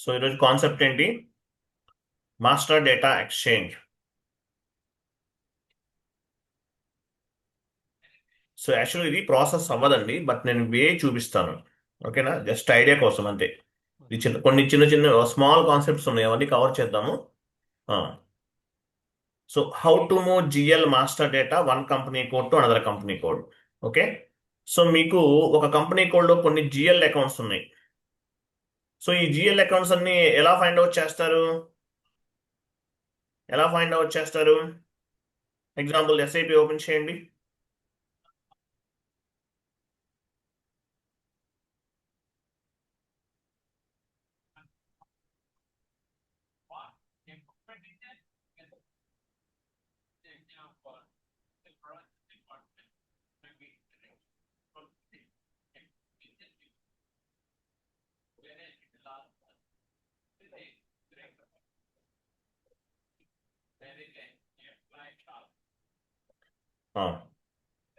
So ఈరోజు concept ఏంటి? Master data exchange. So actual ఇది ప్రాసెస్ అవ్వదండి, బట్ నేను వే చూపిస్తాను. ఓకేనా? జస్ట్ ఐడియా కోసం అంతే. ఈ కొన్ని చిన్న చిన్న స్మాల్ కాన్సెప్ట్స్ ఉన్నాయి, అవన్నీ కవర్ చేద్దాము. So how to move GL master data one company code to another company code. Okay. So మీకు ఒక కంపెనీ కోడ్లో కొన్ని జిఎల్ అకౌంట్స్ ఉన్నాయి. సో ఈ జిఎల్ అకౌంట్స్ అన్ని ఎలా ఫైండ్ అవుట్ చేస్తారు? ఎగ్జాంపుల్ ఎస్ఐపి ఓపెన్ చేయండి.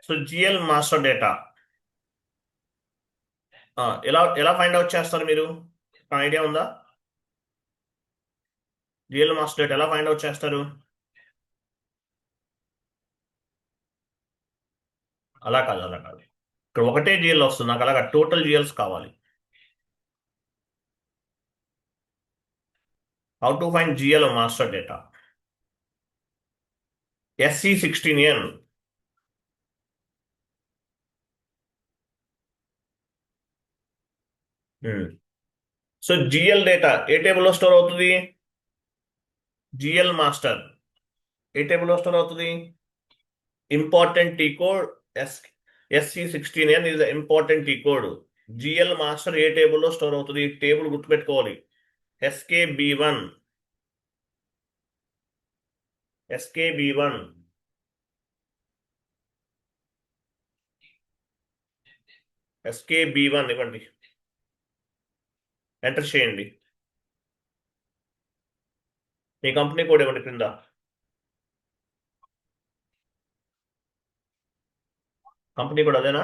సో జిఎల్ మాస్టర్ డేటా ఎలా ఎలా ఫైండ్ అవుట్ చేస్తారు మీరు? ఐడియా ఉందా? జిఎల్ మాస్టర్ డేటా ఎలా ఫైండ్ అవుట్ చేస్తారు? అలా కాదు, అలా కాదు. ఇక్కడ ఒకటే జిఎల్ వస్తుంది, నాకు అలాగా టోటల్ జిఎల్స్ కావాలి. How to find GL master data? SC16N. So GL data ఏ టేబుల్లో స్టోర్ అవుతుంది? జిఎల్ మాస్టర్ ఏ టేబుల్లో స్టోర్ అవుతుంది? Important T code. SC16N is important T code. GL master ఏ టేబుల్లో స్టోర్ అవుతుంది? టేబుల్ గుర్తుపెట్టుకోవాలి. SKB1. SKB1. SKB1 ఇవ్వండి, ఎంటర్ చేయండి. మీ కంపెనీ కోడ్ ఇవ్వండి క్రింద. కంపెనీ కోడ్ అదేనా?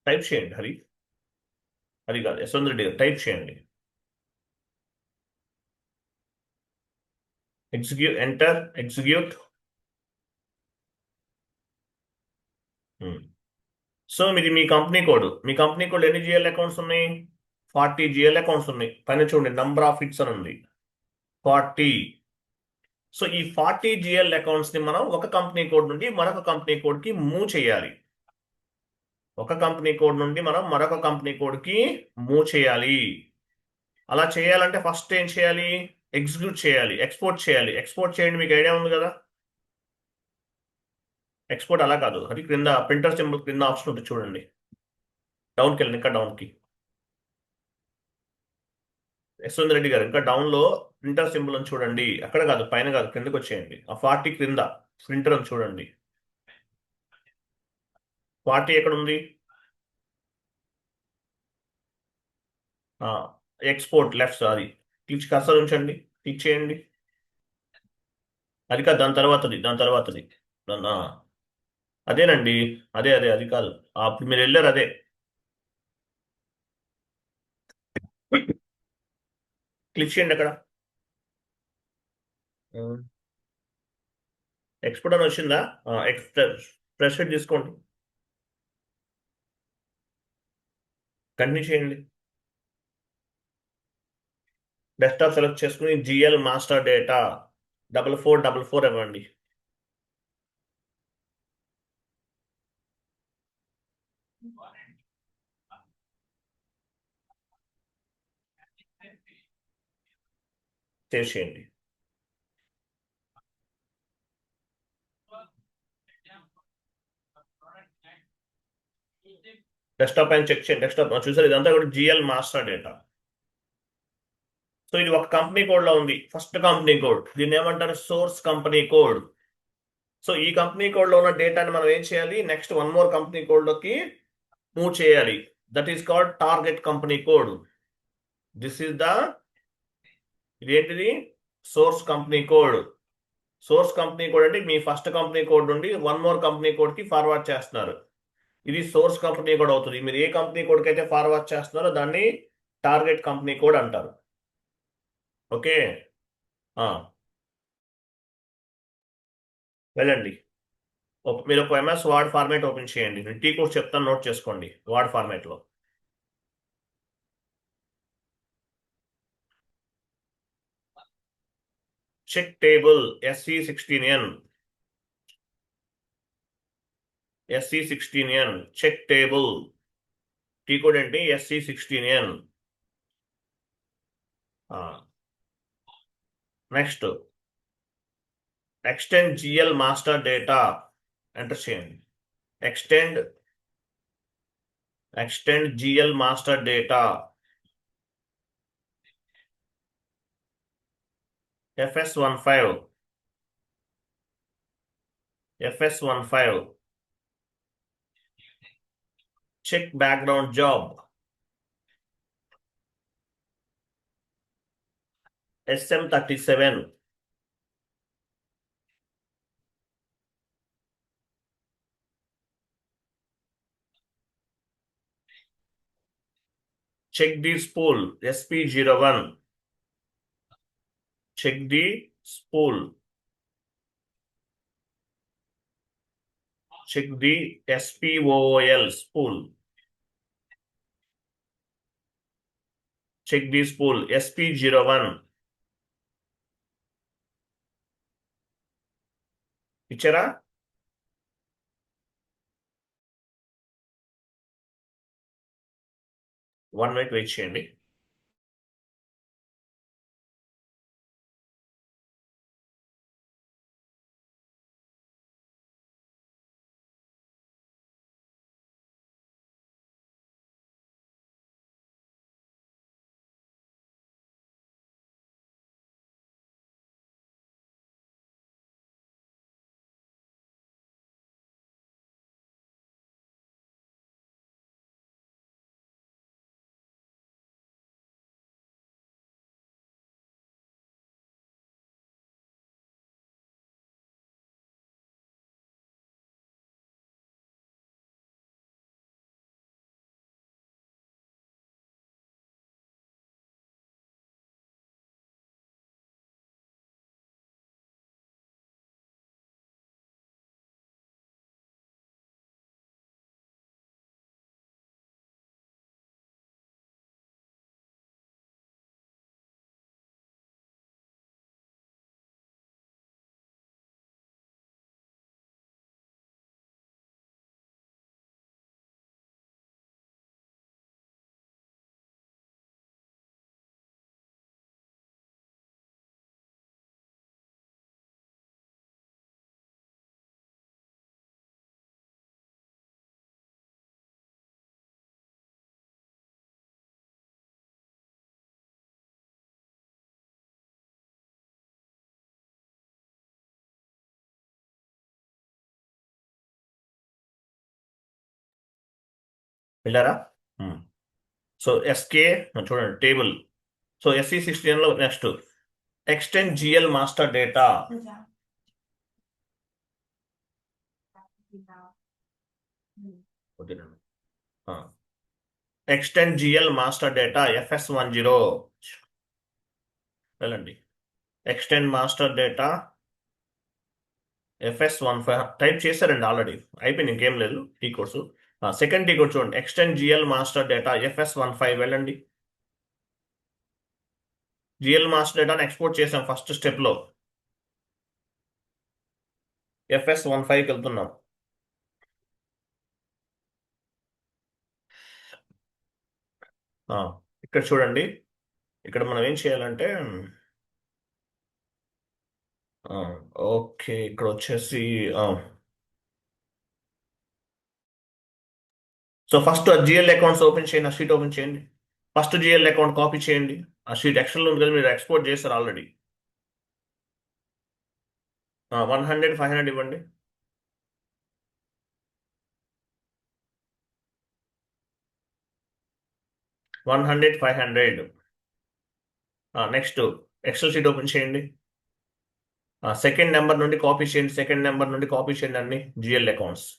టైప్ చేయండి. హరి హరి కాదు, యశ్వంత్ రెడ్డి గారు, టైప్ చేయండి. Execute, enter, execute. సో మీది మీ కంపెనీ కోడ్. మీ కంపెనీ కోడ్ ఎన్ని జిఎల్ అకౌంట్స్ ఉన్నాయి? 40 జిఎల్ అకౌంట్స్ ఉన్నాయి. పైన చూడండి, నంబర్ ఆఫ్ హిట్స్ అని ఉంది, 40. సో ఈ 40 జిఎల్ అకౌంట్స్ ని మనం ఒక కంపెనీ కోడ్ నుండి మరొక కంపెనీ కోడ్ కి మూవ్ చేయాలి. ఒక కంపెనీ కోడ్ నుండి మనం మరొక కంపెనీ కోడ్ కి మూవ్ చేయాలి. అలా చేయాలంటే ఫస్ట్ ఏం చేయాలి? ఎగ్జిక్యూట్ చేయాలి, ఎక్స్పోర్ట్ చేయాలి. ఎక్స్పోర్ట్ చేయండి, మీకు ఐడియా ఉంది కదా. ఎక్స్పోర్ట్ అలా కాదు, అది క్రింద ప్రింటర్ సింబల్ క్రింద ఆప్షన్ ఉంటుంది చూడండి. డౌన్కి వెళ్ళండి, ఇంకా డౌన్కి. యశ్వంత్ రెడ్డి గారు, ఇంకా డౌన్ లో ప్రింటర్ సింబల్ అని చూడండి. అక్కడ కాదు, పైన కాదు, క్రిందకి వచ్చేయండి. ఆ 40 క్రింద ప్రింటర్ అని చూడండి. 40 ఎక్కడ ఉంది? ఎక్స్పోర్ట్ లెఫ్ట్, అది క్లిక్, కర్సర్ ఉంచండి, క్లిక్ చేయండి. అది కాదు, దాని తర్వాతది. దాని అదేనండి, అదే అదే, అది కాదు. అప్పుడు మీరు వెళ్ళారు అదే. క్లిక్ చేయండి అక్కడ. ఎక్స్పోర్ట్ అని వచ్చిందా? ఫ్రెష్ తీసుకోండి, కంటిన్యూ చేయండి. డెస్క్టాప్ సెలెక్ట్ చేసుకుని జిఎల్ మాస్టర్ డేటా 4444 ఇవ్వండి. సేవ్ చేయండి. డెస్క్టాప్ పైన చెక్ చేయండి. డెస్క్టాప్ చూసారు, ఇదంతా కూడా జిఎల్ మాస్టర్ డేటా. సో ఇది ఒక కంపెనీ కోడ్ లో ఉంది. ఫస్ట్ కంపెనీ కోడ్, దీన్ని ఏమంటారు? Source company code. సో ఈ కంపెనీ కోడ్ లో ఉన్న డేటాని మనం ఏం చేయాలి? Next one more company code లోకి మూవ్ చేయాలి. That is called target company code. This is the, ఇదేంటిది? Source company code. Source company code అంటే మీ ఫస్ట్ కంపెనీ కోడ్ నుండి వన్ మోర్ కంపెనీ కోడ్ కి ఫార్వర్డ్ చేస్తున్నారు. ఇది సోర్స్ కంపెనీ కోడ్ అవుతుంది. మీరు ఏ కంపెనీ కోడ్కి అయితే ఫార్వర్డ్ చేస్తున్నారో దాన్ని టార్గెట్ కంపెనీ కోడ్ అంటారు. ఓకే. వెళ్ళండి. మీరు ఒక ఎంఎస్ వర్డ్ ఫార్మాట్ ఓపెన్ చేయండి. నేను టీ కోడ్ చెప్తాను, నోట్ చేసుకోండి వర్డ్ ఫార్మాట్లో. Check table SC16N. SC16N check table. T code ఏంటి? SC16N. Next extend GL master data enter చేయండి. Extend GL master data FS15 check background job SM37 check the spool SP01 check the spool check the SPOOL spool check the spool SP01 ఇచ్చారా? One minute wait చేయండి. వెళ్ళారా? So S K చూడండి table. So SC16 లో next extend GL master data. Extend GL master data FS10. వెళ్ళండి. Extend master data FS15 type చేశారండి already, అయిపోయింది, ఇంకేం లేదు. T course second T code చూడండి. Extend GL master data FS15. వెళ్ళండి. GL master డేటాను export చేసాం ఫస్ట్ స్టెప్లో. FS15కి వెళ్తున్నాం. ఇక్కడ చూడండి. ఇక్కడ మనం ఏం చేయాలంటే ఓకే, ఇక్కడ వచ్చేసి so first GL accounts open చేయండి. ఆ షీట్ ఓపెన్ చేయండి. ఫస్ట్ జిఎల్ అకౌంట్ కాపీ చేయండి. ఆ షీట్ ఎక్స్టర్నల్ ఉంది కదా, మీరు ఎక్స్పోర్ట్ చేస్తారు ఆల్రెడీ. 100 500 ఇవ్వండి. $100 500. నెక్స్ట్ ఎక్సెల్ షీట్ ఓపెన్ చేయండి. సెకండ్ నెంబర్ నుండి కాపీ చేయండి. సెకండ్ నెంబర్ నుండి కాపీ చేయండి అన్ని జిఎల్ అకౌంట్స్.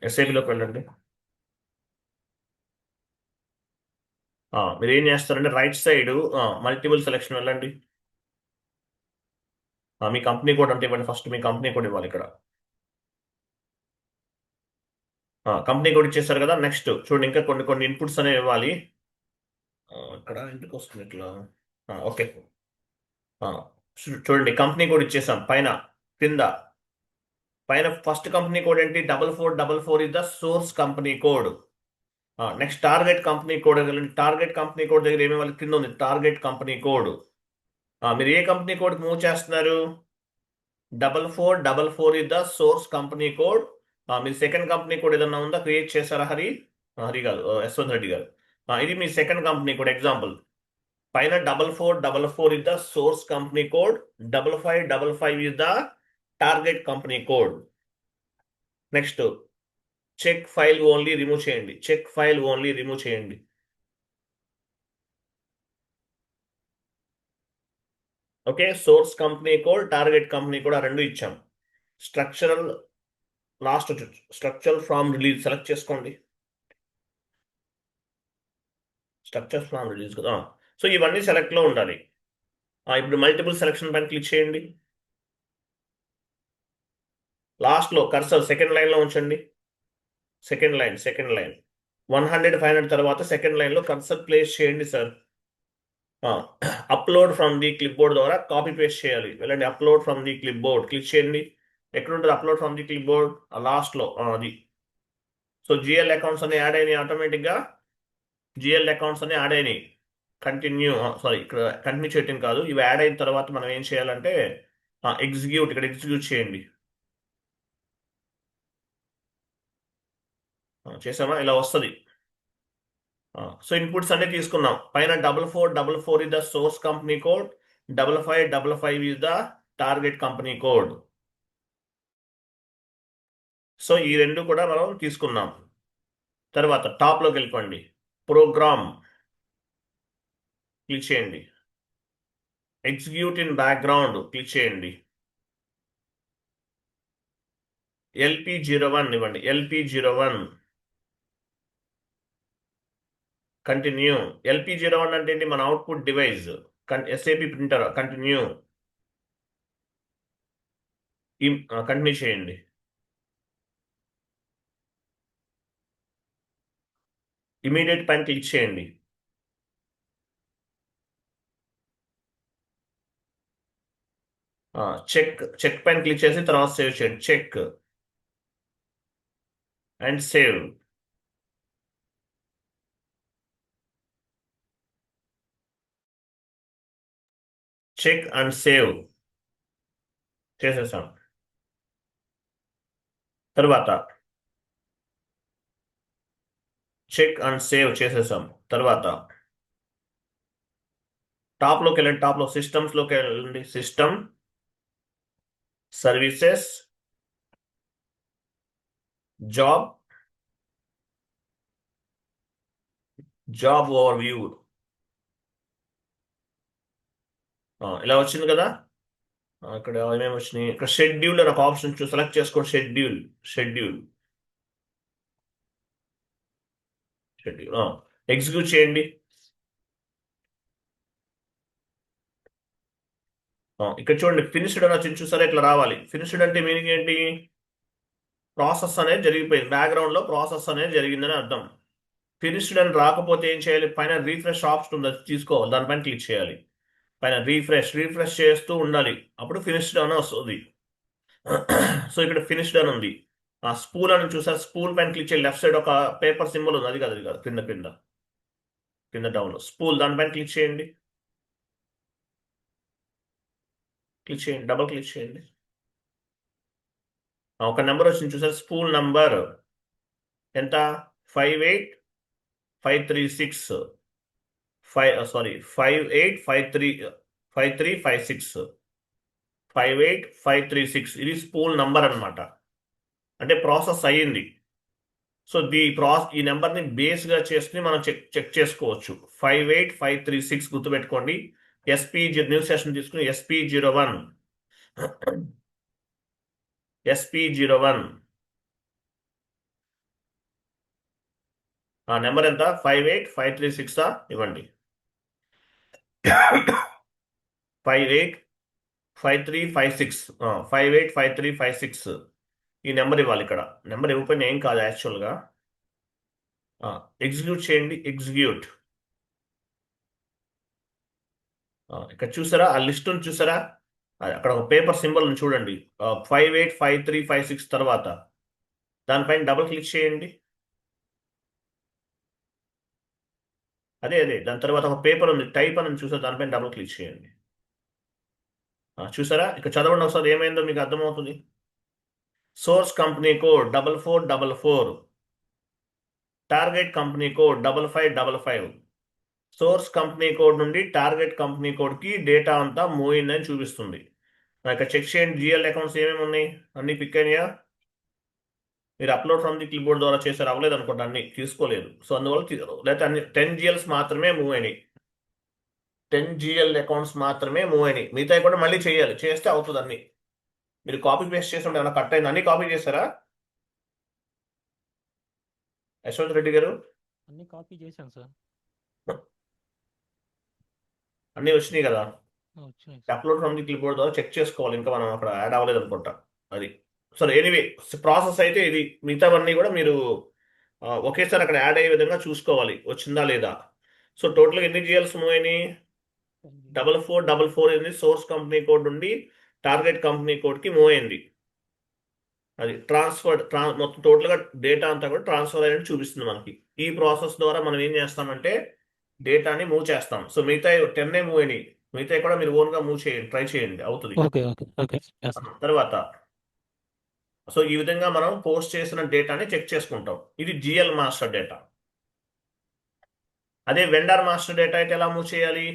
ఎస్ఐపిలోకి వెళ్ళండి. మీరు ఏం చేస్తారంటే రైట్ సైడ్ మల్టిపుల్ సెలెక్షన్ వెళ్ళండి. మీ కంపెనీ కోడ్ అంటే ఇవ్వండి, ఫస్ట్ మీ కంపెనీ కోడ్ ఇవ్వాలి ఇక్కడ. కంపెనీ కోడ్ ఇచ్చేసారు కదా. నెక్స్ట్ చూడండి, ఇంకా కొన్ని కొన్ని ఇన్పుట్స్ అనేవి ఇవ్వాలి. ఇక్కడ ఇంటికి వస్తుంది ఇట్లా. ఓకే. చూడండి, కంపెనీ కోడ్ ఇచ్చేసాం పైన. కింద పైన ఫస్ట్ కంపెనీ కోడ్ ఏంటి? 4444 is the source company code. Next target company code. Target company code దగ్గర ఏమి వాళ్ళకి కింద ఉంది టార్గెట్ కంపెనీ కోడ్. మీరు ఏ కంపెనీ కోడ్కి మూవ్ చేస్తున్నారు? 4444 is the source company code. Me second company code ఏదన్నా ఉందా? క్రియేట్ చేశారా హరి? హరి కాదు, యశ్వంత్ రెడ్డి గారు. ఇది మీ సెకండ్ కంపెనీ కోడ్ ఎగ్జాంపుల్. పైన 4444 is the source company code, 5555 is the target company code. Next check file only remove చేయండి. చెక్ ఫైల్ ఓన్లీ రిమూవ్ చేయండి. Okay, source company code, target company code రెండు ఇచ్చాం. Structural last structural from release select చేసుకోండి. Structure from release కదా. So ఇవన్నీ సెలెక్ట్లో ఉండాలి. ఇప్పుడు మల్టిపుల్ సెలెక్షన్ పైన క్లిక్ చేయండి. లాస్ట్లో కర్సర్ సెకండ్ లైన్లో ఉంచండి. సెకండ్ లైన్ 100 500 తర్వాత సెకండ్ లైన్లో కర్సర్ ప్లేస్ చేయండి sir. Upload from the clip board ద్వారా కాపీ పేస్ట్ చేయాలి. వెళ్ళండి, upload from the clip board click చేయండి. ఎక్కడ ఉంటుంది upload from the clip board? లాస్ట్లో అది. సో జిఎల్ అకౌంట్స్ అన్ని యాడ్ అయినాయి ఆటోమేటిక్గా. జిఎల్ అకౌంట్స్ అన్ని యాడ్ అయినాయి. కంటిన్యూ సారీ, ఇక్కడ కంటిన్యూ చేయటం కాదు. ఇవి యాడ్ అయిన తర్వాత మనం ఏం చేయాలంటే ఎగ్జిక్యూట్, ఇక్కడ ఎగ్జిక్యూట్ చేయండి. చేసామా? ఇలా వస్తుంది. సో ఇన్పుట్స్ అన్ని తీసుకున్నాం. పైన 4444 is the source company code, 5555 is the target company code. So ఈ రెండు కూడా మనం తీసుకున్నాం. తర్వాత టాప్లోకి వెళ్ళిపోండి. ప్రోగ్రామ్ క్లిక్ చేయండి. ఎగ్జిక్యూట్ ఇన్ బ్యాక్గ్రౌండ్ క్లిక్ చేయండి. LP01 ఇవ్వండి. LP01 continue. LP01 అంటే ఏంటి? మన output device. SAP printer. Continue. Continue చేయండి. ఇమీడియట్ పైన క్లిక్ చేయండి. చెక్ పైన క్లిక్ చేసి తర్వాత సేవ్ చేయండి. Check and save. Check and save చేసేసాం. తర్వాత చెక్ అండ్ సేవ్ చేసేసాం. తర్వాత టాప్లోకి వెళ్ళండి. టాప్లో సిస్టమ్స్లోకి వెళ్ళండి. System, services, job, job over view. ఇలా వచ్చింది కదా. ఇక్కడ ఏమేమి వచ్చినాయి? ఇక్కడ షెడ్యూల్ అని ఒక ఆప్షన్ సెలెక్ట్ చేసుకోండి. షెడ్యూల్ షెడ్యూల్ షెడ్యూల్ ఎగ్జిక్యూట్ చేయండి. ఇక్కడ చూడండి, ఫినిష్డ్ అని వచ్చింది చూసారా? ఇట్లా రావాలి. ఫినిష్డ్ అంటే మీనింగ్ ఏంటి? ప్రాసెస్ అనేది జరిగిపోయింది. బ్యాక్గ్రౌండ్లో ప్రాసెస్ అనేది జరిగిందని అర్థం. ఫినిష్డ్ అని రాకపోతే ఏం చేయాలి? పైన రీఫ్రెష్ ఆప్షన్ ఉంది, అది తీసుకోవాలి. దానిపైన క్లిక్ చేయాలి. పైన రీఫ్రెష్ చేస్తూ ఉండాలి. అప్పుడు ఫినిష్డ్ అని వస్తుంది. సో ఇక్కడ ఫినిష్డ్ అని ఉంది. స్పూల్ అని చూసారు? స్పూల్ పైన క్లిక్ చేయాలి. లెఫ్ట్ సైడ్ ఒక పేపర్ సింబల్ ఉంది, అది కాదు, అది కాదు, కింద కింద కింద డౌన్ స్పూల్, దానిపైన క్లిక్ చేయండి. క్లిక్ చేయండి, డబుల్ క్లిక్ చేయండి. ఒక నెంబర్ వచ్చింది చూసారు? స్పూల్ నంబర్ ఎంత? 58536. 585356. 58536 ఇది స్పూల్ నంబర్ అనమాట. అంటే ప్రాసెస్ అయ్యింది. సో ఈ నెంబర్ని బేస్గా చేసుకుని మనం చెక్ చేసుకోవచ్చు. 58536 గుర్తుపెట్టుకోండి. న్యూ సెషన్ తీసుకుని SP01 SP01 ఆ నెంబర్ ఎంత? 58536 ఇవ్వండి. 585356. 585356 ఈ నెంబర్ ఇవ్వాలి. ఇక్కడ నెంబర్ ఇవ్వకపోయినా ఏం కాదు యాక్చువల్గా. ఎగ్జిక్యూట్ చేయండి. ఎగ్జిక్యూట్. ఇక్కడ చూసారా ఆ లిస్ట్ చూసారా? అక్కడ ఒక పేపర్ సింబల్ చూడండి. 585356 తర్వాత దానిపైన డబుల్ క్లిక్ చేయండి. అదే దాని తర్వాత ఒక పేపర్ ఉంది, టైప్ అని చూసారా? దానిపైన డబుల్ క్లిక్ చేయండి. చూసారా? ఇక్కడ చదవండి ఒకసారి, ఏమైందో మీకు అర్థమవుతుంది. Source company code 4444, target company code 5555. Source company code నుండి టార్గెట్ కంపెనీ కోడ్కి డేటా అంతా మూవ్ అయిందని చూపిస్తుంది. ఇక్కడ చెక్ చేయండి, జిఎల్ అకౌంట్స్ ఏమేమి ఉన్నాయి, అన్ని పిక్ అయినాయా? మీరు upload from the clip board ద్వారా చేశారు, అవ్వలేదు అనుకోండి, అన్ని తీసుకోలేదు. సో అందువల్ల లేకపోతే అన్ని 10 జిఎల్స్ మాత్రమే మూవ్ అయినాయి. 10 జిఎల్ అకౌంట్స్ మాత్రమే మూవ్ అయినాయి. మిగతా కూడా మళ్ళీ చేయాలి, చేస్తే అవుతుంది అన్ని. మీరు కాపీ పేస్ట్ చేసినప్పుడు ఏమైనా కట్ అయింది? అన్ని కాపీ చేశారా యశ్వంత్ రెడ్డి గారు? అన్ని కాపీ చేశాను సార్. అన్ని వచ్చినాయి కదా? వచ్చినాయి sir. Upload from the clip board ద్వారా చెక్ చేసుకోవాలి, ఇంకా మనం అక్కడ యాడ్ అవ్వలేదు అనుకుంటా. అది సరే, ఎనీవే ప్రాసెస్ అయితే ఇది. మిగతావన్నీ కూడా మీరు ఒకేసారి అక్కడ యాడ్ అయ్యే విధంగా చూసుకోవాలి వచ్చిందా లేదా. సో టోటల్గా ఎన్ని జిఎల్స్ మూవ్ అయినాయి? 4444 ఏంది సోర్స్ కంపెనీ కోడ్ నుండి టార్గెట్ కంపెనీ కోడ్కి మూవ్ అయింది. అది మొత్తం టోటల్గా డేటా అంతా కూడా ట్రాన్స్ఫర్ అయినట్టు చూపిస్తుంది మనకి. ఈ ప్రాసెస్ ద్వారా మనం ఏం చేస్తామంటే డేటాని మూవ్ చేస్తాం. సో మిగతా 10 మూవ్ అయినాయి, మిగతా కూడా మీరు ఓన్గా మూవ్ చేయండి, ట్రై చేయండి, అవుతుంది. Okay okay okay. తర్వాత సో ఈ విధంగా మనం పోస్ట్ చేసిన డేటాని చెక్ చేసుకుంటాం. ఇది జిఎల్ మాస్టర్ డేటా. అదే వెండర్ మాస్టర్ డేటా అయితే ఎలా మూవ్ చేయాలి?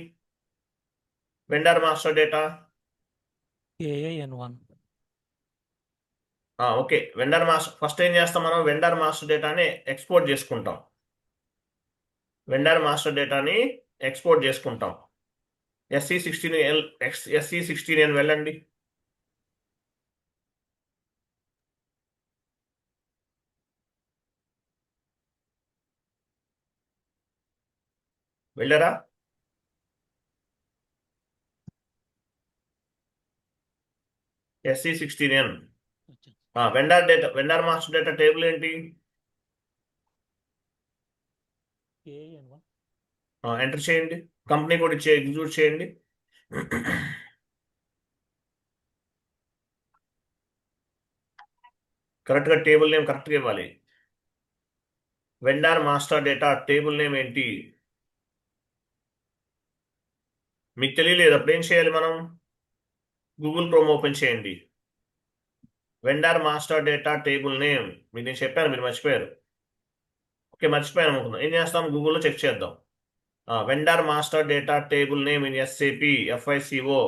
Vendor master data KAN1. Okay. Vendor master first ఏం చేస్తాం, మనం వెండర్ మాస్టర్ డేటాని ఎక్స్పోర్ట్ చేసుకుంటాం. వెండర్ మాస్టర్ డేటాని ఎక్స్పోర్ట్ చేసుకుంటాం. SC16N వెళ్ళండి. వెళ్ళారా? SC16N vendor data, vendor master data table ఏంటి? KAN1. ఎంటర్ చేయండి, కంపెనీ కూడా ఇచ్చే ఎగ్జిక్యూట్ చేయండి. కరెక్ట్గా టేబుల్ నేమ్ కరెక్ట్గా ఇవ్వాలి. Vendor master data table name ఏంటి మీకు తెలియలేదు, అప్పుడు ఏం చేయాలి మనం? గూగుల్ క్రోమ్ ఓపెన్ చేయండి. Vendor master data table name మీకు నేను చెప్పాను, మీరు మర్చిపోయారు. ఓకే, మర్చిపోయాను అనుకుందాం. ఏం చేస్తాం, గూగుల్లో చెక్ చేద్దాం. Vendor master data table name in SAP FICO.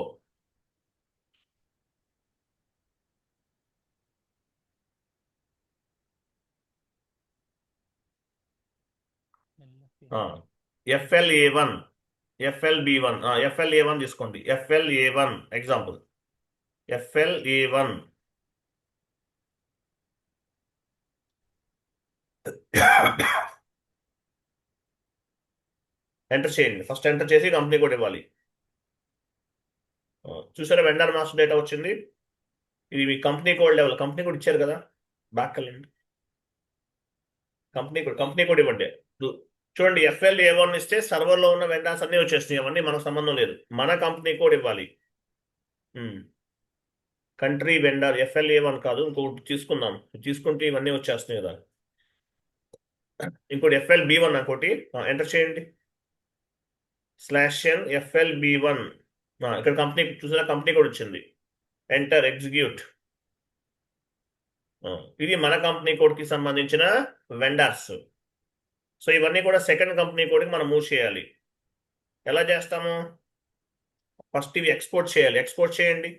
FLA1, FLB1, FLA1 తీసుకోండి. FLA1 example. FLA1 ఎంటర్ చేయండి. ఫస్ట్ ఎంటర్ చేసి కంపెనీ కూడా ఇవ్వాలి. చూసారా, వెండర్ మాస్టర్ డేటా వచ్చింది. ఇది మీ company code level. Company code ఇచ్చారు కదా, బ్యాక్ వెళ్ళండి. కంపెనీ కోడ్ ఇవ్వండి. చూడండి, FLA1 ఇస్తే సర్వర్లో ఉన్న వెండర్స్ అన్నీ వచ్చేస్తాయి, అవన్నీ మనకు సంబంధం లేదు. మన కంపెనీ కోడ్ ఇవ్వాలి. కంట్రీ వెండర్ FLA1 కాదు, ఇంకొకటి తీసుకుందాం. తీసుకుంటే ఇవన్నీ వచ్చేస్తున్నాయి కదా. ఇంకోటి FLB1 ఇంకోటి ఎంటర్ చేయండి. /n FLB1. ఇక్కడ కంపెనీ చూసారా, కంపెనీ కోడ్ వచ్చింది. Enter, execute. ఇది మన కంపెనీ కోడ్కి సంబంధించిన వెండర్స్. సో ఇవన్నీ కూడా సెకండ్ కంపెనీ కోడ్కి మనం మూవ్ చేయాలి. ఎలా చేస్తాము? ఫస్ట్ ఇవి ఎక్స్పోర్ట్ చేయాలి. ఎక్స్పోర్ట్ చేయండి.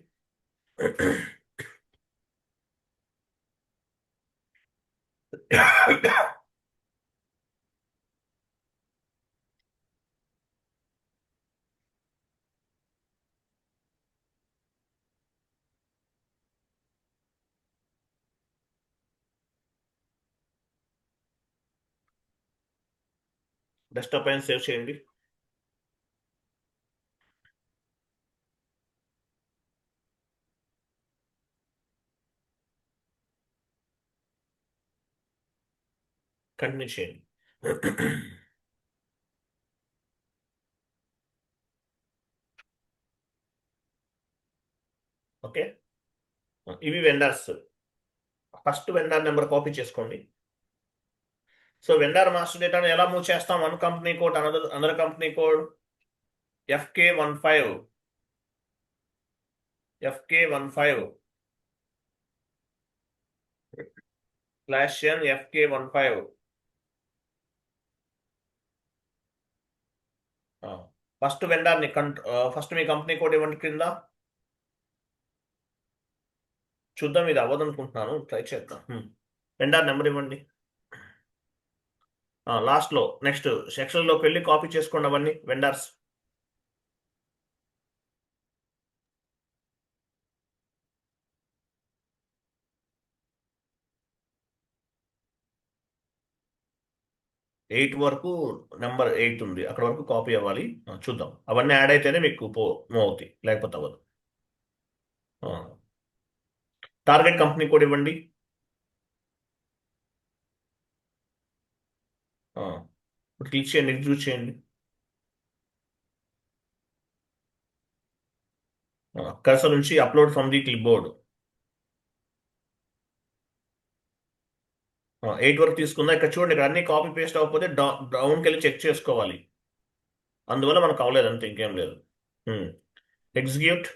డెస్క్టాప్ పైన సేవ్ చేయండి. కంటిన్యూ చేయండి. ఓకే, ఇవి vendors. First vendor number copy చేసుకోండి. సో వెండర్ మాస్టర్ డేటాను ఎలా మూవ్ చేస్తాం? One company code, another company code, FK15 /n FK15. First వెండర్ని ఫస్ట్ మీ కంపెనీ కోడ్ ఇవ్వండి కింద. చూద్దాం, ఇది అవ్వదు అనుకుంటున్నాను, ట్రై చేద్దాం. వెండర్ నెంబర్ ఇవ్వండి. లాస్ట్లో నెక్స్ట్ సెక్షన్లోకి వెళ్ళి కాపీ చేసుకోండి అవన్నీ వెండర్స్. ఎయిట్ వరకు, నెంబర్ 8 ఉంది, అక్కడ వరకు కాపీ అవ్వాలి. చూద్దాం, అవన్నీ యాడ్ అయితేనే మీకు మూవ్ అవుతాయి, లేకపోతే అవ్వదు. టార్గెట్ కంపెనీ కోడ్ ఇవ్వండి. క్లిక్ చేయండి, ఎగ్జిక్యూట్ చేయండి. కర్సర్ నుంచి upload from the clip board. 8 వరకు తీసుకుందా? ఇక్కడ చూడండి, ఇక్కడ అన్ని కాపీ పేస్ట్ అవ్వకపోతే డౌన్కి వెళ్ళి చెక్ చేసుకోవాలి. అందువల్ల మనకు అవ్వలేదు, అంతే, ఇంకేం లేదు. ఎగ్జిక్యూట్.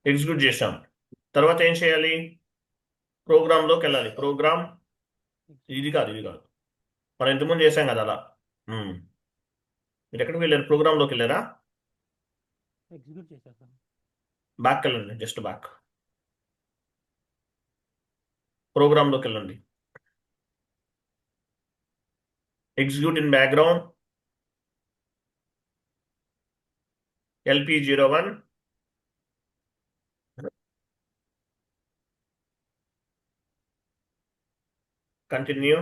ఎగ్జిక్యూట్ చేసాం. తర్వాత ఏం చేయాలి? ప్రోగ్రామ్లోకి వెళ్ళాలి. ప్రోగ్రామ్, ఇది కాదు, మనం ఇంతకుముందు చేసాం కదా అలా. మీరు ఎక్కడికి వెళ్ళారు? ప్రోగ్రామ్లోకి వెళ్ళారా? ఎగ్జిక్యూట్ చేశాను సార్. బ్యాక్ వెళ్ళండి, జస్ట్ బ్యాక్. ప్రోగ్రామ్లోకి వెళ్ళండి. Execute in background, LP01. Continue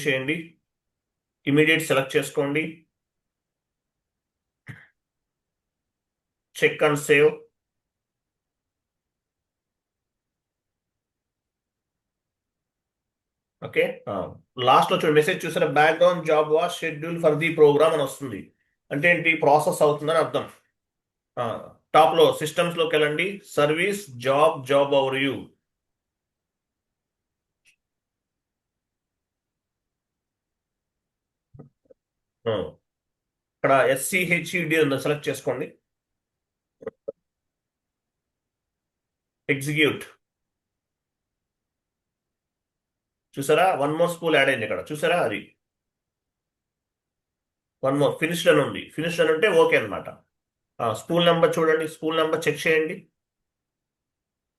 చేయండి. ఇమీడియట్ సెలెక్ట్ చేసుకోండి. Check and save. ఓకే, లాస్ట్లో చూడండి, మెసేజ్ చూసారా? Background job was schedule for the program అని వస్తుంది. అంటే ఏంటి? ప్రాసెస్ అవుతుందని అర్థం. టాప్లో సిస్టమ్స్లోకి వెళ్ళండి. Service, job over you. ఇక్కడ SCHED ఉందని సెలెక్ట్ చేసుకోండి. ఎగ్జిక్యూట్. చూసారా? వన్ మోర్ స్కూల్ యాడ్ అయింది ఇక్కడ, చూసారా? అది వన్ మోర్ ఫినిష్డ్ అని ఉంది. ఫినిష్డ్ అని ఉంటే ఓకే అనమాట. స్కూల్ నెంబర్ చూడండి, స్కూల్ నెంబర్ చెక్ చేయండి.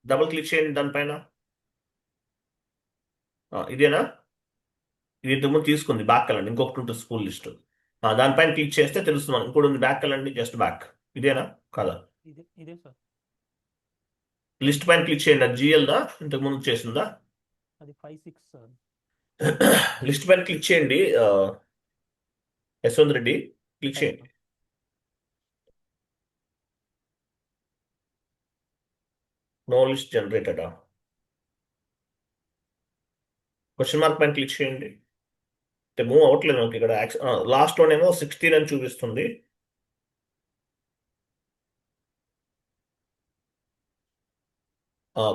డబుల్ క్లిక్ చేయండి దానిపైన. ఇదేనా? ఇది ఇంతకుముందు తీసుకుంది, బ్యాక్ వెళ్ళండి. ఇంకొకటి ఉంటుంది స్కూల్ లిస్ట్, దానిపైన క్లిక్ చేస్తే తెలుస్తుంది మనకు. ఇంకోటి ఉంది, బ్యాక్ వెళ్ళండి, జస్ట్ బ్యాక్. ఇదేనా కాదా? ఇదే సార్. లిస్ట్ పైన క్లిక్ చేయండి. అది GLదా, ఇంతకుముందు చేసిందా? అది 5-6 సార్. లిస్ట్ పైన క్లిక్ చేయండి. యశ్వంత్ రెడ్డి, క్లిక్ చేయండి. నో లిస్ట్ జనరేటెడా? క్వశ్చన్ మార్క్ పైన క్లిక్ చేయండి. మూవ్ అవ్వట్లేదు మనకి ఇక్కడ. లాస్ట్లోనేమో 16 అని చూపిస్తుంది.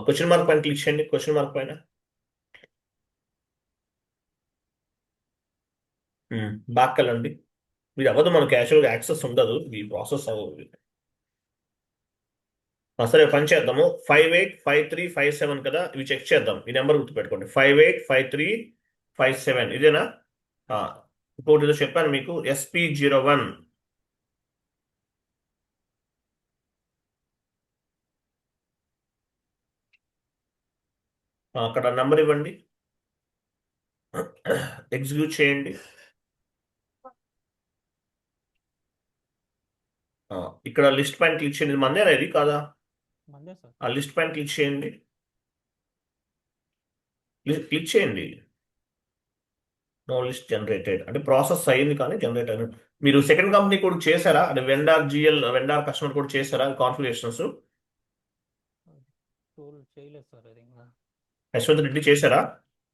క్వశ్చన్ మార్క్ పైన క్లిక్ చేయండి. క్వశ్చన్ మార్క్ పైన బ్యాక్ వెళ్ళండి. ఇది అవ్వదు, మనకి యాక్చువల్గా యాక్సెస్ ఉండదు, ఈ ప్రాసెస్ అవ్వదు. సరే, పని చేద్దాము. 585357 కదా, ఇవి చెక్ చేద్దాం. ఈ నెంబర్ గుర్తుపెట్టుకోండి, 585357. ఇదేనా? ఇంకోటి ఏదో చెప్పాను మీకు, SP01. అక్కడ నెంబర్ ఇవ్వండి. ఎగ్జిక్యూట్ చేయండి. ఇక్కడ లిస్ట్ పైన క్లిక్ చేయండి. మందేనా ఇది కాదా? మందే సార్. ఆ లిస్ట్ పైన క్లిక్ చేయండి. క్లిక్ చేయండి. నో లిస్ట్ జనరేటెడ్ అంటే ప్రాసెస్ అయింది కానీ జనరేట్ అయినట్టు. మీరు సెకండ్ కంపెనీ కూడా చేశారా? అంటే వెండార్ కస్టమర్ కూడా చేశారా కాన్ఫిగరేషన్స్? టూల్ చేయలేదు సార్ అది ఇంకా. యశ్వంత్ రెడ్డి చేశారా?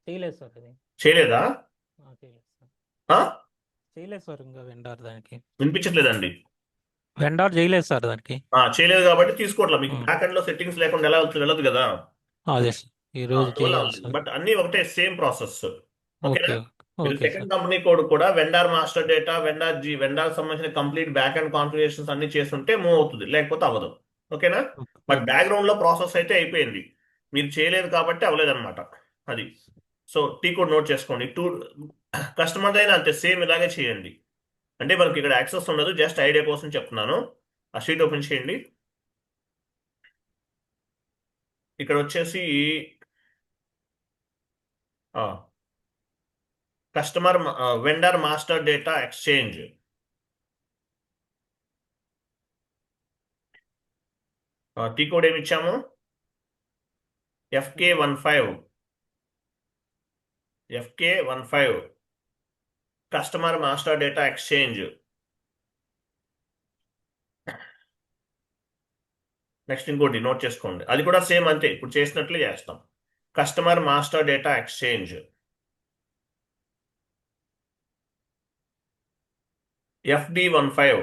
చేయలేదు సార్ అది. చేయలేదా? చేయలేదు సార్. ఆ? చేయలేదు సార్ ఇంకా వెండార్ దానికి. వినిపించట్లేదండి. వెండార్ చేయలేదు సార్ దానికి. చేయలేదు కాబట్టి తీసుకోవట్లా. మీకు ఉమ్. బ్యాక్ ఎండ్ లో సెట్టింగ్స్ లేకుండా ఎలా అవుతుంది వెళ్ళదు కదా. అదే సార్. ఈ రోజు అందువల్ల చేయాలి అవుతుంది. సార్. బట్ అన్ని ఒకటే సేమ్ ప్రాసెస్. ఓకేనా? ఓకే మీరు okay second sir. Company code కూడా వెండార్ మాస్టర్ డేటా వెండార్ సంబంధించిన కంప్లీట్ బ్యాక్ అండ్ కాన్ఫిగరేషన్స్ అన్ని చేస్తుంటే మూవ్ అవుతుంది, లేకపోతే అవ్వదు. ఓకేనా? But okay. బ్యాక్గ్రౌండ్ లో ప్రాసెస్ అయితే అయిపోయింది. మీరు చేయలేదు కాబట్టి అవ్వలేదు అనమాట. అది. సో టీ కోడ్ నోట్ చేసుకోండి. కస్టమర్ అయినా అంతే సేమ్ ఇలాగే చేయండి. అంటే మనకి ఇక్కడ యాక్సెస్ ఉండదు, జస్ట్ ఐడియా కోసం చెప్తున్నాను. ఆ షీట్ ఓపెన్ చేయండి. ఇక్కడ వచ్చేసి customer vendor master data exchange. T code ఏమి ఇచ్చాము? FK15 customer master data exchange. Next ఇంకోటి నోట్ చేసుకోండి, అది కూడా సేమ్ అంతే, ఇప్పుడు చేసినట్లే చేస్తాం. Customer master data exchange FD15.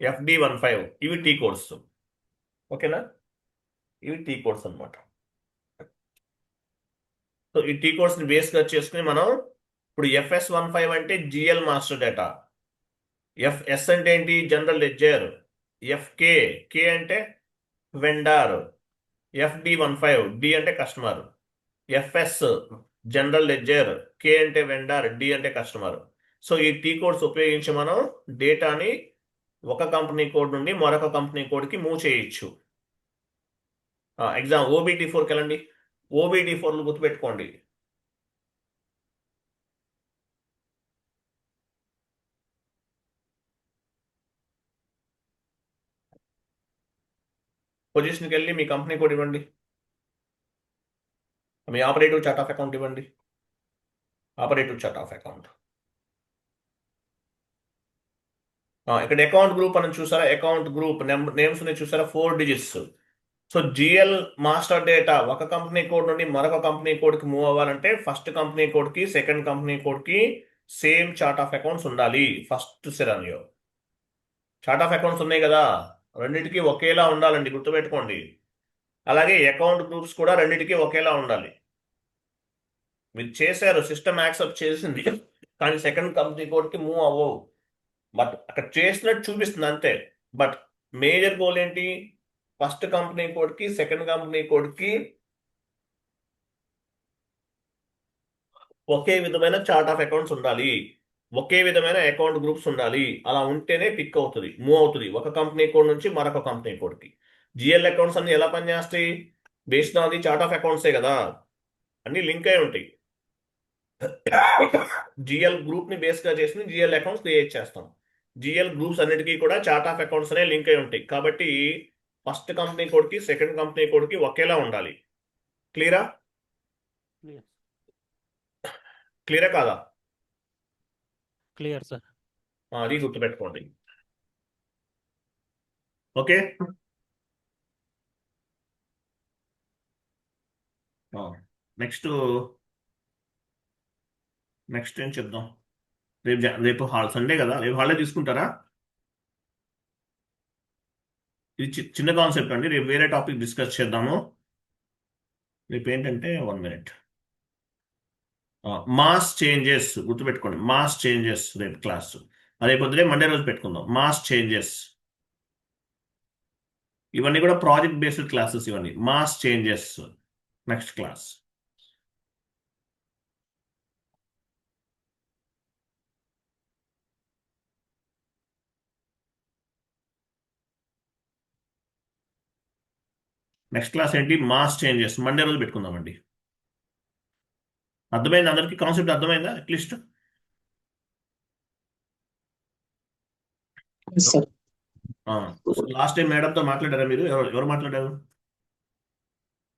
FD15 ఇవి టీ కోడ్స్. ఓకేనా? ఇవి టీ కోడ్స్ అనమాట. సో ఈ టీ కోడ్స్ ని బేస్ గా చేసుకుని మనం ఇప్పుడు FS15 అంటే జిఎల్ మాస్టర్ డేటా. ఎస్ అంటే ఏంటి? General ledger. FK కే అంటే వెండార్. FD15 డి అంటే customer. FS general ledger. K అంటే వెండార్, డి అంటే కస్టమర్. సో ఈ టీ కోడ్స్ ఉపయోగించి మనం డేటాని ఒక కంపెనీ కోడ్ నుండి మరొక కంపెనీ కోడ్కి మూవ్ చేయొచ్చు. ఎగ్జామ్ OBD4కి వెళ్ళండి. OBD4లు గుర్తుపెట్టుకోండి. పొజిషన్కి వెళ్ళి మీ కంపెనీ కోడ్ ఇవ్వండి. మీ ఆపరేటివ్ చార్ట్ ఆఫ్ అకౌంట్ ఇవ్వండి. Operative chart of account. ఇక్కడ అకౌంట్ గ్రూప్ అని చూసారా? అకౌంట్ గ్రూప్ నేమ్స్ చూసారా? 4 digits. So GL master data ఒక కంపెనీ కోడ్ నుండి మరొక కంపెనీ కోడ్కి మూవ్ అవ్వాలంటే ఫస్ట్ కంపెనీ కోడ్కి సెకండ్ కంపెనీ కోడ్కి సేమ్ చార్ట్ ఆఫ్ అకౌంట్స్ ఉండాలి. First scenario chart of accounts ఉన్నాయి కదా, రెండింటికి ఒకేలా ఉండాలండి, గుర్తుపెట్టుకోండి. అలాగే అకౌంట్ గ్రూప్స్ కూడా రెండింటికి ఒకేలా ఉండాలి. మీరు చేశారు, సిస్టమ్ యాక్సెప్ట్ చేసింది, కానీ సెకండ్ కంపెనీ కోడ్కి మూవ్ అవ్వవు. బట్ అక్కడ చేసినట్టు చూపిస్తుంది అంతే. బట్ మేజర్ గోల్ ఏంటి? ఫస్ట్ కంపెనీ కోడ్కి సెకండ్ కంపెనీ కోడ్కి ఒకే విధమైన చార్ట్ ఆఫ్ అకౌంట్స్ ఉండాలి, ఒకే విధమైన అకౌంట్ గ్రూప్స్ ఉండాలి. అలా ఉంటేనే పిక్ అవుతుంది, మూవ్ అవుతుంది ఒక కంపెనీ కోడ్ నుంచి మరొక కంపెనీ కోడ్కి. జిఎల్ అకౌంట్స్ అన్ని ఎలా పనిచేస్తాయి? Based on the chart of అకౌంట్సే కదా, అన్ని లింక్ అయి ఉంటాయి. జిఎల్ గ్రూప్ ని బేస్ గా చేసి జిఎల్ అకౌంట్స్ క్రియేట్ చేస్తాం. జిఎల్ గ్రూప్స్ అన్నిటికీ కూడా చార్ట్ ఆఫ్ అకౌంట్స్ అనే లింక్ అయి ఉంటాయి. కాబట్టి ఫస్ట్ కంపెనీ కోడ్కి సెకండ్ కంపెనీ కోడ్కి ఒకేలా ఉండాలి. క్లియరా? క్లియర్. క్లియరా కాదా? Clear sir. అది గుర్తుపెట్టుకోండి. ఓకే. నెక్స్ట్ నెక్స్ట్ ఏం చెప్దాం? రేపు సండే కదా, రేపు హాలిడే తీసుకుంటారా? ఇది చిన్న కాన్సెప్ట్ అండి, రేపు వేరే టాపిక్ డిస్కస్ చేద్దాము. రేపు ఏంటంటే 1 మినిట్. మాస్ చేంజెస్ గుర్తుపెట్టుకోండి. మాస్ చేంజెస్ రేపు క్లాస్. రేపు పొద్దునే మండే రోజు పెట్టుకుందాం. మాస్ చేంజెస్ ఇవన్నీ కూడా ప్రాజెక్ట్ బేస్డ్ క్లాసెస్. ఇవన్నీ mass changes next class. Next class ఏంటి? Mass changes. మండే రోజు పెట్టుకుందామండి. అర్థమైంది అందరికీ? కాన్సెప్ట్ అర్థమైందా at least? Yes, sir. Last time మేడంతో మాట్లాడారా మీరు? ఎవరు మాట్లాడారు?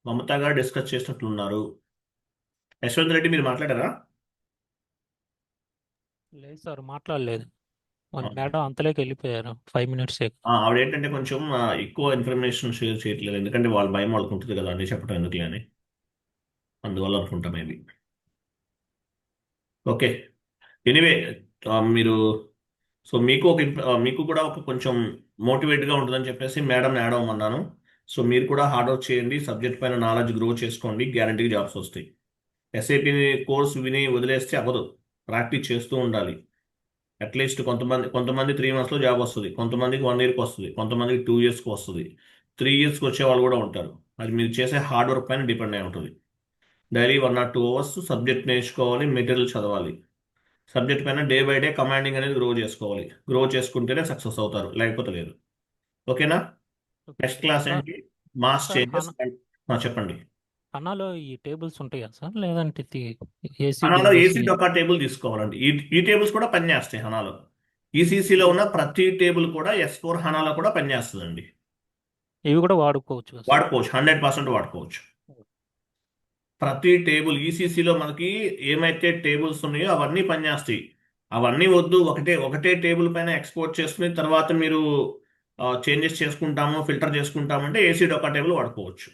మమత గారు డిస్కస్ చేసినట్లున్నారు. యశ్వంత్ రెడ్డి మీరు మాట్లాడారా? లేదు సార్ మాట్లాడలేదు. మన ఆ, మేడం అంతలోకి వెళ్ళిపోయారు 5 మినిట్స్. ఆవిడ ఏంటంటే కొంచెం ఎక్కువ ఇన్ఫర్మేషన్ షేర్ చేయట్లేదు, ఎందుకంటే వాళ్ళ భయం వాళ్ళకు ఉంటుంది కదా అన్ని చెప్పడం ఎందుకులే అని, అందువల్ల అనుకుంటా మేబీ. ఓకే, ఎనీవే మీరు, సో మీకు మీకు కూడా ఒక కొంచెం మోటివేట్గా ఉంటుందని చెప్పేసి మేడం యాడ్ అవ్వమన్నాను. సో మీరు కూడా హార్డ్ వర్క్ చేయండి, సబ్జెక్ట్ పైన నాలెడ్జ్ గ్రో చేసుకోండి, గ్యారంటీగా జాబ్స్ వస్తాయి. ఎస్ఐపి కోర్స్ విని వదిలేస్తే అవ్వదు, ప్రాక్టీస్ చేస్తూ ఉండాలి. అట్లీస్ట్ కొంతమంది 3 monthsలో జాబ్ వస్తుంది, కొంతమందికి 1 yearకి వస్తుంది, కొంతమందికి 2 yearsకి వస్తుంది, 3 yearsకి వచ్చే వాళ్ళు కూడా ఉంటారు. అది మీరు చేసే హార్డ్ వర్క్ పైన డిపెండ్ అయి ఉంటుంది. డైలీ 1 or 2 hours సబ్జెక్ట్ నేర్చుకోవాలి, మెటీరియల్ చదవాలి. సబ్జెక్ట్ పైన డే బై డే కమాండింగ్ అనేది గ్రో చేసుకోవాలి. గ్రో చేసుకుంటేనే సక్సెస్ అవుతారు, లేకపోతే లేదు. ఓకేనా? Okay next sir. Class sir ఏంటి? Mass sir changes. చెప్పండి. హనాలో ఈ టేబుల్స్ ఉంటాయా సార్, లేదంటే ఏసీ హనాలో టేబుల్స్? ఏసీ ఒక టేబుల్ తీసుకోవాలండి. ఈ టేబుల్స్ కూడా పనిచేస్తాయి హనాలో. ఈసీసీలో ఉన్న ప్రతి టేబుల్ కూడా S4 హనాలో కూడా పనిచేస్తుందండి. ఇవి కూడా వాడుకోవచ్చు కదా సార్? వాడుకోవచ్చు, 100% వాడుకోవచ్చు. ప్రతి టేబుల్ ఈసీసీలో మనకి ఏమైతే టేబుల్స్ ఉన్నాయో అవన్నీ పనిచేస్తాయి. అవన్నీ వద్దు, ఒకటే టేబుల్ పైన ఎక్స్పోర్ట్ చేసుకుని తర్వాత మీరు చేంజెస్ చేసుకుంటాము, ఫిల్టర్ చేసుకుంటామంటే ఏసీ ఒక టేబుల్ వాడుకోవచ్చు.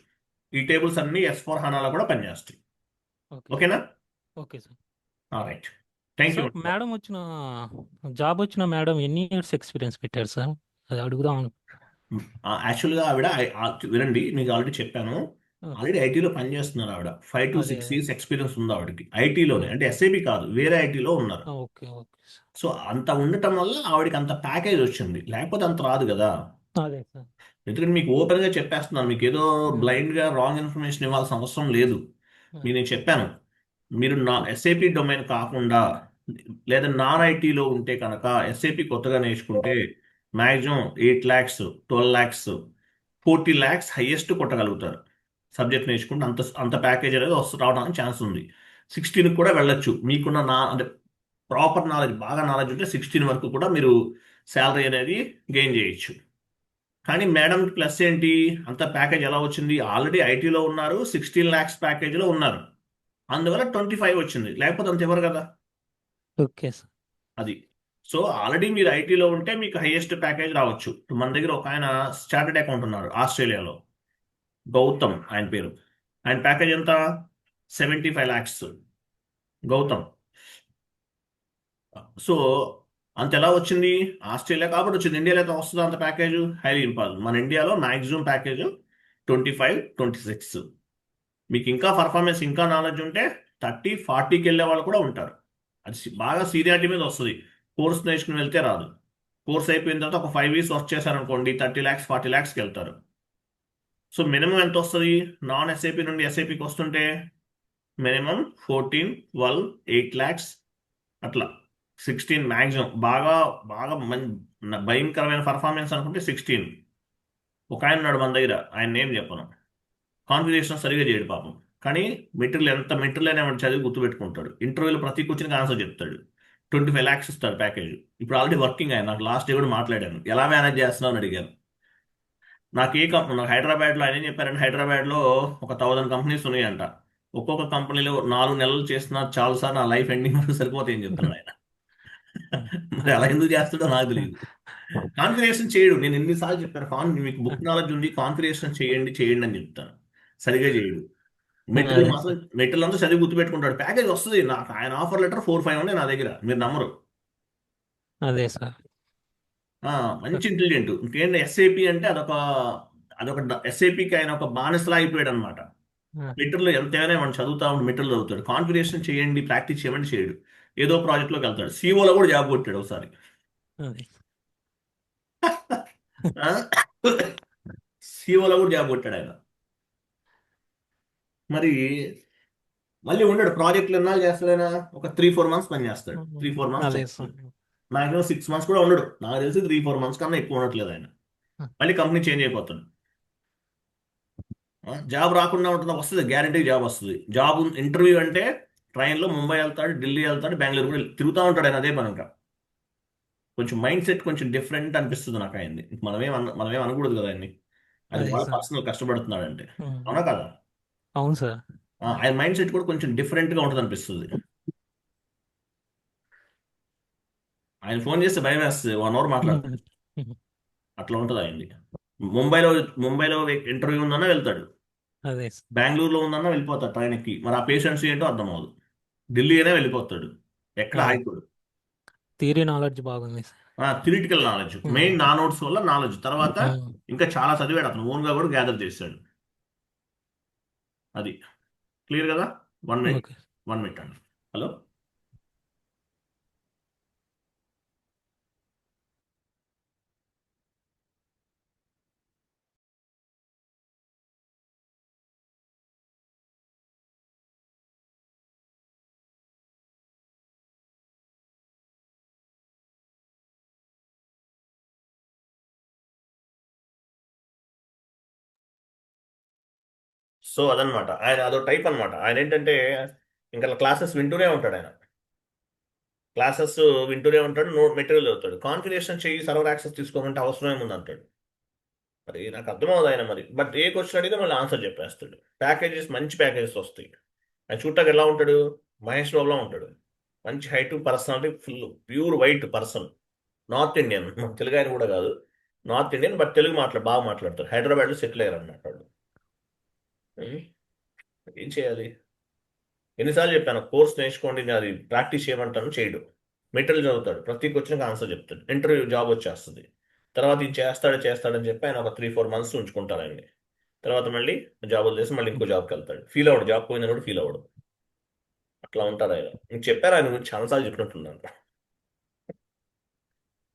ఈ టేబుల్స్ అన్ని S4 హనాలో కూడా పనిచేస్తాయి. ఓకే ఓకేనా? Okay sir. Right, thank you. Sir madam job వచ్చిన మేడం ఎన్ని ఇయర్స్ ఎక్స్పీరియన్స్ పెట్టారు సార్? అది అడుగుదాం యాక్చువల్గా ఆవిడ వినండి, మీకు ఆల్రెడీ చెప్పాను, ఆ, ఆల్రెడీ ఐటీలో పనిచేస్తున్నారు ఆవిడ. 5 to అదే 6 years ఎక్స్పీరియన్స్ ఉంది ఆవిడకి ఐటీలోనే, అంటే ఎస్ఐబి కాదు, వేరే ఐటీలో ఉన్నారు. Okay okay sir. సో అంత ఉండటం వల్ల ఆవిడకి అంత ప్యాకేజ్ వచ్చింది, లేకపోతే అంత రాదు కదా. అదే సార్. ఎందుకంటే మీకు ఓపెన్గా చెప్పేస్తున్నాను, మీకు ఏదో ఉమ్, బ్లైండ్గా రాంగ్ ఇన్ఫర్మేషన్ ఇవ్వాల్సిన అవసరం లేదు. ఉమ్, నేను చెప్పాను, మీరు నా ఎస్ఐపి డొమైన్ కాకుండా లేదా నాన్ ఐటీలో ఉంటే కనుక ఎస్ఐపి కొత్తగా నేర్చుకుంటే maximum 8 lakhs, 12 lakhs, 40 lakhs highest కొట్టగలుగుతారు. సబ్జెక్ట్ నేర్చుకుంటే అంత అంత ప్యాకేజ్ అనేది రావడానికి ఛాన్స్ ఉంది. 16 కూడా వెళ్ళొచ్చు, మీకున్న అంటే ప్రాపర్ నాలెడ్జ్, బాగా నాలెడ్జ్ ఉంటే 16 వరకు కూడా మీరు శాలరీ అనేది గెయిన్ చేయొచ్చు. కానీ మేడం ప్లస్ ఏంటి, అంత ప్యాకేజ్ ఎలా వచ్చింది? ఆల్రెడీ ఐటీలో ఉన్నారు, 16 lakhs ప్యాకేజ్లో ఉన్నారు, అందువల్ల 25 వచ్చింది, లేకపోతే అంత ఇవ్వరు కదా. Okay sir. అది. సో ఆల్రెడీ మీరు ఐటీలో ఉంటే మీకు హైయెస్ట్ ప్యాకేజ్ రావచ్చు. మన దగ్గర ఒక ఆయన చార్టెడ్ అకౌంట్ ఉన్నారు ఆస్ట్రేలియాలో, గౌతమ్ ఆయన పేరు. ఆయన ప్యాకేజ్ ఎంత? 75 lakhs. గౌతమ్. సో అంత ఎలా వచ్చింది? ఆస్ట్రేలియా కాబట్టి వచ్చింది. ఇండియాలో అయితే వస్తుందా అంత ప్యాకేజ్? Highly impossible. మన ఇండియాలో మాక్సిమం ప్యాకేజ్ 25, 26. మీకు ఇంకా పర్ఫార్మెన్స్, ఇంకా నాలెడ్జ్ ఉంటే 30, 40కి వెళ్ళే వాళ్ళు కూడా ఉంటారు. అది బాగా సీనియారిటీ మీద వస్తుంది. కోర్స్ నేర్చుకుని వెళ్తే రాదు. కోర్స్ అయిపోయిన తర్వాత ఒక 5 years వర్క్ చేశారనుకోండి, 30 lakhs, 40 lakhsకి వెళ్తారు. సో మినిమం ఎంత వస్తుంది నాన్ ఎస్ఐపి నుండి ఎస్ఐపికి వస్తుంటే? మినిమం 14, 12, 8 lakhs అట్లా. 16 మ్యాక్సిమం. బాగా బాగా భయంకరమైన పర్ఫార్మెన్స్ అనుకుంటే 16. ఒక ఆయన ఉన్నాడు మన దగ్గర, ఆయన నేమ్ చెప్పను, కాన్ఫిగరేషన్ సరిగా చేయడు పాపం, కానీ మెటీరియల్ అయినా చదివి గుర్తుపెట్టుకుంటాడు. ఇంటర్వ్యూలో ప్రతి క్వశ్చన్కి ఆన్సర్ చెప్తాడు. 25 lakhs ఇస్తాడు ప్యాకేజ్. ఇప్పుడు ఆల్రెడీ వర్కింగ్ ఆయన, నాకు లాస్ట్ డే కూడా మాట్లాడాను, ఎలా మేనేజ్ చేస్తున్నావు అని అడిగాను. నాకు హైదరాబాద్లో ఆయన ఏం చెప్పారంటే, హైదరాబాద్లో ఒక 1000 కంపెనీస్ ఉన్నాయంట, ఒక్కొక్క కంపెనీలో 4 నెలలు చేస్తున్నా చాలు సార్, నా లైఫ్ ఎండింగ్ వరకు సరిపోతే ఏం చెప్తున్నాడు ఆయన. మరి అలా ఎందుకు చేస్తాడో నాకు తెలియదు. కాన్ఫిగరేషన్ చేయడు. నేను ఎన్నిసార్లు చెప్పాను, మీకు బుక్ నాలెడ్జ్ ఉంది, కాన్ఫిగరేషన్ చేయండి చేయండి అని చెప్తాను, సరిగా చేయడు. మెటీరియల్ అదే మాత్రం, సార్. మెటీరియల్ అంతా చదివి గుర్తుపెట్టుకుంటాడు. ప్యాకేజ్ వస్తుంది నాకు, ఆయన ఆఫర్ లెటర్ 4, 5 ఉన్నాయి నా దగ్గర, మీరు నమ్మరు. అదే సార్. మంచి ఇంటెలిజెంట్. ఇంకేంటి ఎస్ఏపి అంటే అదొక ఎస్ఏపికి ఆయన ఒక బానిసలా అయిపోయాడు అనమాట. మెటీరియల్ ఎంతైనా మనం చదువుతా ఉండి మెటీరియల్ చదువుతాడు. కాన్ఫిగరేషన్ చేయండి, ప్రాక్టీస్ చేయమంటే చేయడు. ఏదో ప్రాజెక్ట్లోకి వెళ్తాడు. సిఓలో కూడా జాబ్ కొట్టాడు ఒకసారి. అదే. సిఓలో కూడా జాబ్ కొట్టాడు ఆయన. మరి మళ్ళీ ఉండడు, ప్రాజెక్టులు ఎన్నాళ్ళు చేస్తాడైనా? ఒక 3-4 months పని చేస్తాడు. 3-4 months అదే చేస్తాడు. సార్. మాక్సిమం 6 months కూడా ఉండడు, నాకు తెలిసి 3-4 months కన్నా ఎక్కువ ఉండట్లేదు ఆయన. మళ్ళీ కంపెనీ చేంజ్ అయిపోతాడు. జాబ్ రాకుండా ఉంటుందా? వస్తుంది, గ్యారంటీ జాబ్ వస్తుంది. జాబ్ ఇంటర్వ్యూ అంటే ట్రైన్లో ముంబై వెళ్తాడు, ఢిల్లీ వెళ్తాడు, బెంగళూరు కూడా తిరుగుతూ ఉంటాడు ఆయన, అదే పని ఇంకా. కొంచెం మైండ్ సెట్ కొంచెం డిఫరెంట్ అనిపిస్తుంది నాకు ఆయన్ని. మనమేం అనకూడదు కదా ఆయన్ని. అది అదే వాళ్ళ సార్. పర్సనల్ కష్టపడుతున్నాడంటే. ఉమ్. అవునా కదా? అవును సార్. ఆయన మైండ్ సెట్ కూడా కొంచెం డిఫరెంట్గా ఉంటుంది అనిపిస్తుంది. ఆయన ఫోన్ చేస్తే భయం వేస్తుంది, 1 అవర్ మాట్లాడతాడు. ఉమ్. ఉమ్. అట్లా ఉంటుంది ఆయన్ని. ముంబైలో ముంబైలో ఇంటర్వ్యూ ఉందన్నా వెళ్తాడు, అదే సార్. బెంగళూరులో ఉందన్నా వెళ్ళిపోతాడు ట్రైన్కి. మరి ఆ పేషెంట్స్ ఏంటో అర్థం అవ్వదు. ఢిల్లీ అయినా వెళ్ళిపోతాడు, ఎక్కడ అదే ఆగిపోడు. థియరీ నాలెడ్జ్ బాగుంది సార్. థిరిటికల్ నాలెడ్జ్ మెయిన్, నా నోట్స్ వల్ల నాలెడ్జ్ తర్వాత ఉమ్. ఇంకా చాలా చదివాడు అతను, ఓన్గా కూడా గ్యాదర్ చేశాడు. అది క్లియర్ కదా? 1 మినిట్, ఓకే. 1 మినిట్ అండి. హలో. సో అదనమాట ఆయన, అదో టైప్ అన్నమాట. ఆయన ఏంటంటే ఇంకా క్లాసెస్ వింటూనే ఉంటాడు ఆయన. క్లాసెస్ వింటూనే ఉంటాడు, నోట్ మెటీరియల్ చదువుతాడు. కాన్ఫిగరేషన్ చెయ్యి, సర్వర్ యాక్సెస్ తీసుకోమంటే అవసరం ఏముంది అంటాడు. మరి నాకు అర్థమవుతుంది ఆయన మరి. బట్ ఏ క్వశ్చన్ అడిగితే మళ్ళీ ఆన్సర్ చెప్పేస్తాడు. ప్యాకేజెస్ మంచి ప్యాకేజెస్ వస్తాయి. ఆయన చూడటానికి ఎలా ఉంటాడు? మహేష్ బాబులా ఉంటాడు. మంచి height, personality, full pure white person. North Indian, మన తెలుగు ఆయన కూడా కాదు. నార్త్ ఇండియన్, బట్ తెలుగు బాగా మాట్లాడతారు. హైదరాబాద్లో సెటిల్ అయ్యారు అన్నమాట వాళ్ళు. ఉం? ఏం చేయాలి? ఎన్నిసార్లు చెప్పాను, కోర్స్ నేర్చుకోండి, నేను అది ప్రాక్టీస్ చేయమంటాను, చేయడు. మెటీరియల్ చదువుతాడు, ప్రతి క్వశ్చన్కి ఆన్సర్ చెప్తాడు. ఇంటర్వ్యూ జాబ్ వచ్చేస్తుంది. తర్వాత ఇది చేస్తాడని చెప్పి ఆయన ఒక 3-4 మంత్స్ ఉంచుకుంటారు ఆయన్ని. తర్వాత మళ్ళీ జాబ్ వదిలేసి మళ్ళీ ఇంకో జాబ్కి వెళ్తాడు. ఫీల్ అవ్వడు, జాబ్ పోయిందని కూడా ఫీల్ అవ్వడు. అట్లా ఉంటారు ఆయన. నేను చెప్పారు ఆయన గురించి చాలాసార్లు చెప్పినట్టున్నాను.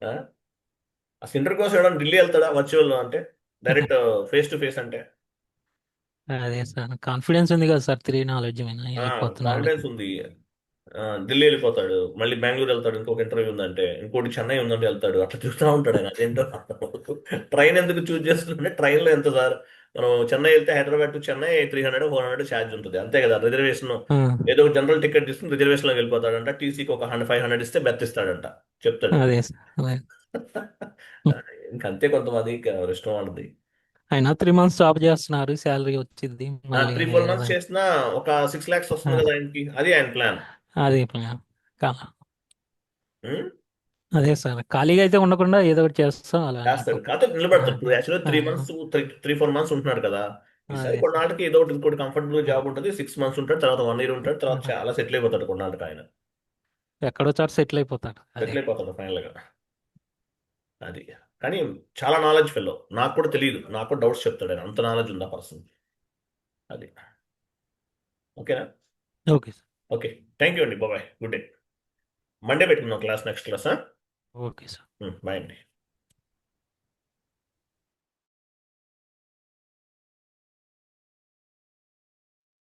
ఆ? అసలు ఇంటర్వ్యూ కోసం ఎవడన్నా ఢిల్లీ వెళ్తాడా వర్చువల్ అంటే? డైరెక్ట్ ఫేస్ టు ఫేస్ అంటే? అదే సార్, కాన్ఫిడెన్స్ ఉంది కదా సార్, థియరీ నాలెడ్జ్ మీద వెళ్ళిపోతున్నాడు. కాన్ఫిడెన్స్ ఉంది. ఢిల్లీ వెళ్ళిపోతాడు, మళ్ళీ బెంగళూరు వెళ్తాడు, ఇంకొక ఇంటర్వ్యూ ఉందంటే, ఇంకోటి చెన్నై ఉందంటే వెళ్తాడు. అట్లా తిరుగుతూ ఉంటాడు ఆయన. అదేంటో ట్రైన్ ఎందుకు చూస్ చేస్తుంటే, ట్రైన్లో ఎంత సార్, మనం చెన్నై వెళ్తే హైదరాబాద్ టు చెన్నై 300-400 ఛార్జ్ ఉంటుంది, అంతే కదా. రిజర్వేషన్ ఆ, ఏదో ఒక జనరల్ టికెట్ తీసుకుని రిజర్వేషన్లోకి వెళ్ళిపోతాడంట. టీసీకి ఒక 500 ఇస్తే బెర్త్ ఇస్తాడంట, చెప్తాడు. అదే సార్. అదే. ఇంకంతే, కొంతమంది ఎవరి ఇష్టం వాళ్ళది. అయినా 3 months జాబ్ చేస్తున్నారు, శాలరీ వచ్చింది మళ్ళీ. 3-4 మంత్స్ చేసినా ఒక 6 lakhs వస్తుంది కదా ఆయనకి. అది ఆయన ప్లాన్. అదే ప్లాన్. అదే సార్, ఖాళీగా అయితే ఉండకుండా ఏదో ఒకటి చేస్తాం అలా చేస్తాడు, కాకపోతే నిలబెడతాడు. యాక్చువల్గా ఆ, 3 months, 3-4 months ఉంటున్నాడు కదా. ఈసారి అదే సార్. కొన్నాళ్ళకి ఏదో ఒకటి ఇంకోటి కంఫర్టబుల్ జాబ్ ఉంటుంది. 6 months ఉంటాడు, తర్వాత 1 year ఉంటాడు, తర్వాత చాలా సెటిల్ అయిపోతాడు కొన్నాళ్ళకి ఆయన. ఎక్కడో చాటు సెటిల్ అయిపోతాడు. అదే. సెటిల్ అయిపోతాడు ఫైనల్గా. అది. కానీ చాలా నాలెడ్జ్ ఫెల్లో, నాకు కూడా తెలియదు, నాకు కూడా డౌట్స్ చెప్తాడు ఆయన, అంత నాలెడ్జ్ ఉంది ఆ పర్సన్. అది. ఓకేనా? Okay sir. Okay. Thank you అండి, బాబాయ్, గుడ్ డే. మండే పెట్టుకుందాం class, next class. Okay sir. Bye అండి.